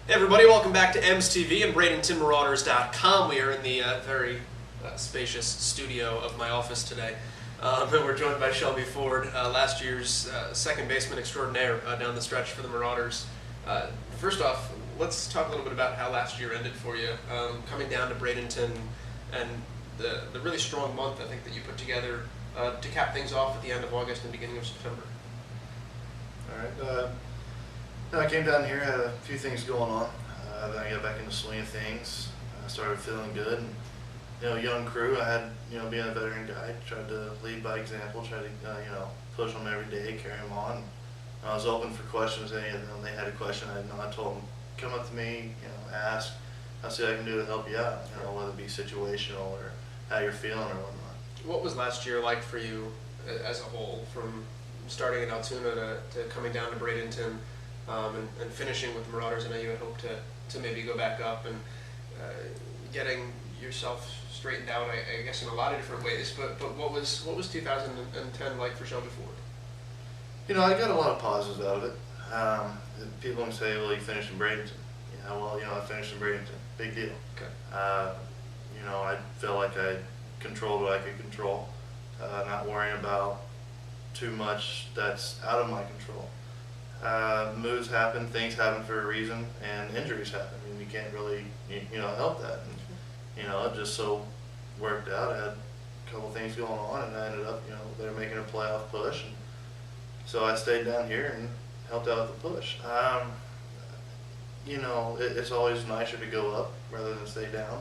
Hey everybody, welcome back to M's TV and BradentonMarauders.com. We are in the very spacious studio of my office today. And we're joined by Shelby Ford, last year's second baseman extraordinaire down the stretch for the Marauders. First off, let's talk a little bit about how last year ended for you, coming down to Bradenton and the really strong month I think that you put together to cap things off at the end of August and beginning of September. All right. I came down here, had a few things going on. Then I got back into the swing of things. I started feeling good. And, young crew. I had, being a veteran guy, tried to lead by example, tried to, push them every day, carry them on. I was open for questions. Any of them, they had a question I didn't know. I told them, come up to me, ask. I'll see what I can do to help you out. Whether it be situational or how you're feeling or whatnot. What was last year like for you as a whole, from starting in Altoona to coming down to Bradenton? And finishing with the Marauders? I know you had hoped to maybe go back up and getting yourself straightened out, I guess, in a lot of different ways. But what was 2010 like for Shelby Ford? I got a lot of positives out of it. People can say, well, you finished in Bradenton. I finished in Bradenton. Big deal. Okay. I felt like I controlled what I could control, not worrying about too much that's out of my control. Moves happen, things happen for a reason, and injuries happen. I mean, you can't really, help that. And, it just so worked out. I had a couple things going on, and I ended up, they're making a playoff push. And so I stayed down here and helped out with the push. It's always nicer to go up rather than stay down.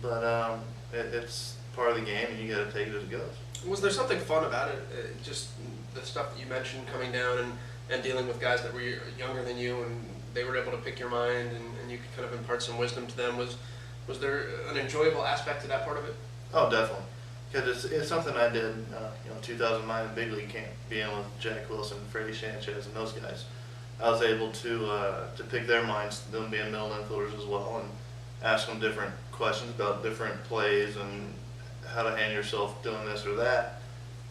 But it's part of the game, and you got to take it as it goes. Was there something fun about it? Just the stuff that you mentioned, coming down and dealing with guys that were younger than you, and they were able to pick your mind, and you could kind of impart some wisdom to them. Was there an enjoyable aspect to that part of it? Oh, definitely. Because it's something I did, 2009 in big league camp, being with Jack Wilson, Freddie Sanchez, and those guys. I was able to pick their minds, them being middle infielders as well, and ask them different questions about different plays and how to handle yourself doing this or that.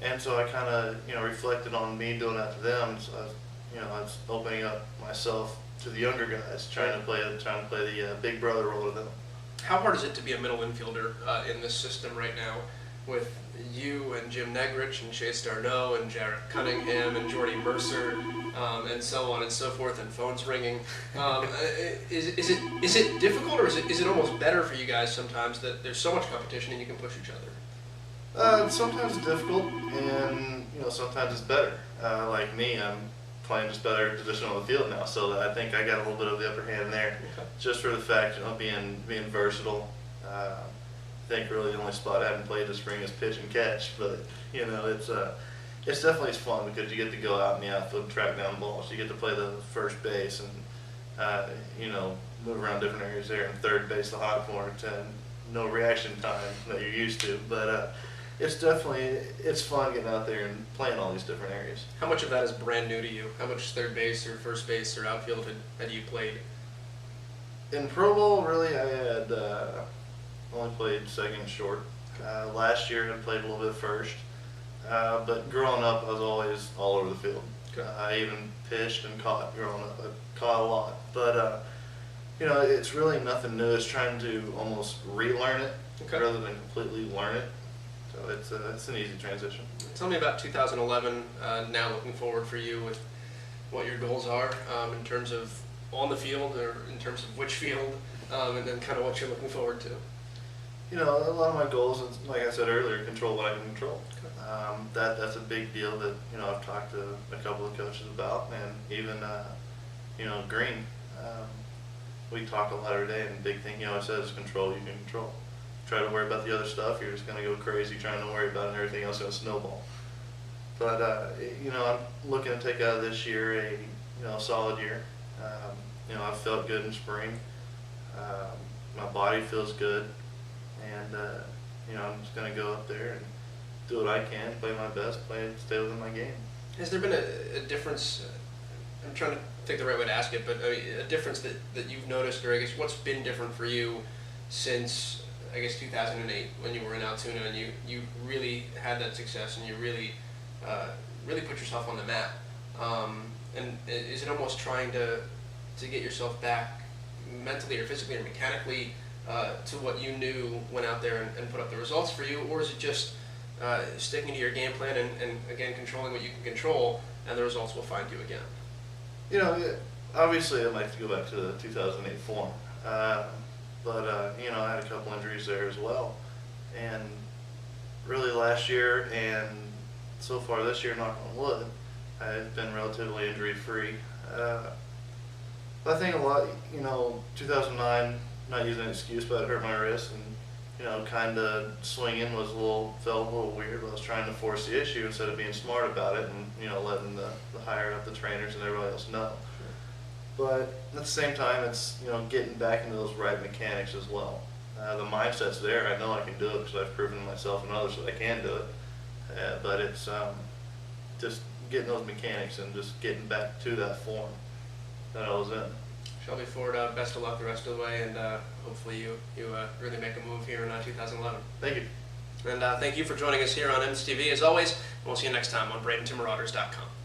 And so I kind of, reflected on me doing that to them. So I was opening up myself to the younger guys, trying to play the big brother role to them. How hard is it to be a middle infielder in this system right now, with you and Jim Negrich and Shea Starneau and Jarrett Cunningham and Jordy Mercer and so on and so forth, and phones ringing? Is it difficult, or is it almost better for you guys sometimes that there's so much competition and you can push each other? Sometimes it's difficult, and sometimes it's better. Like me, I'm playing just better position on the field now, so I think I got a little bit of the upper hand there, just for the fact being versatile. I think really the only spot I haven't played this spring is pitch and catch, but it's definitely fun because you get to go out in the outfield and track down balls. You get to play the first base and move around different areas there, and third base, the hot corner, no reaction time that you're used to, but it's fun getting out there and playing all these different areas. How much of that is brand new to you? How much third base or first base or outfield had you played? In pro ball, really, I had only played second and short. Last year I played a little bit first, but growing up I was always all over the field. Okay. I even pitched and caught growing up. I caught a lot, but it's really nothing new. It's trying to almost relearn it rather than completely learn it. So it's an easy transition. Tell me about 2011, now looking forward for you, with what your goals are in terms of on the field, or in terms of which field, and then kind of what you're looking forward to. A lot of my goals is, like I said earlier, control what I can control. That's a big deal that, I've talked to a couple of coaches about, and even, Green. We talk a lot every day, and the big thing he always says is control you can control. Try to worry about the other stuff, you're just going to go crazy trying to worry about it, and everything else is going to snowball. But, I'm looking to take out of this year a solid year. I've felt good in spring. My body feels good. And, I'm just going to go up there and do what I can, play my best, stay within my game. Has there been a difference, I'm trying to think the right way to ask it, but a difference that you've noticed, or I guess what's been different for you since, I guess, 2008, when you were in Altoona and you really had that success and you really put yourself on the map? And is it almost trying to get yourself back mentally or physically or mechanically to what you knew went out there and put up the results for you, or is it just sticking to your game plan and again controlling what you can control, and the results will find you again? You know, obviously I'd like to go back to the 2008 form, but you know, I had a couple injuries there as well, and really last year and so far this year, knock on wood, I've been relatively injury-free. But I think a lot, you know, 2009, not using an excuse, but I hurt my wrist, and you know, kind of swinging felt a little weird. But I was trying to force the issue instead of being smart about it, and you know, letting the higher up the trainers and everybody else know. But at the same time, it's, you know, getting back into those right mechanics as well. The mindset's there. I know I can do it because I've proven to myself and others that I can do it. But it's just getting those mechanics and just getting back to that form that I was in. Shelby Ford, best of luck the rest of the way, and hopefully you really make a move here in 2011. Thank you. And thank you for joining us here on MSTV as always, and we'll see you next time on BradentonMarauders.com.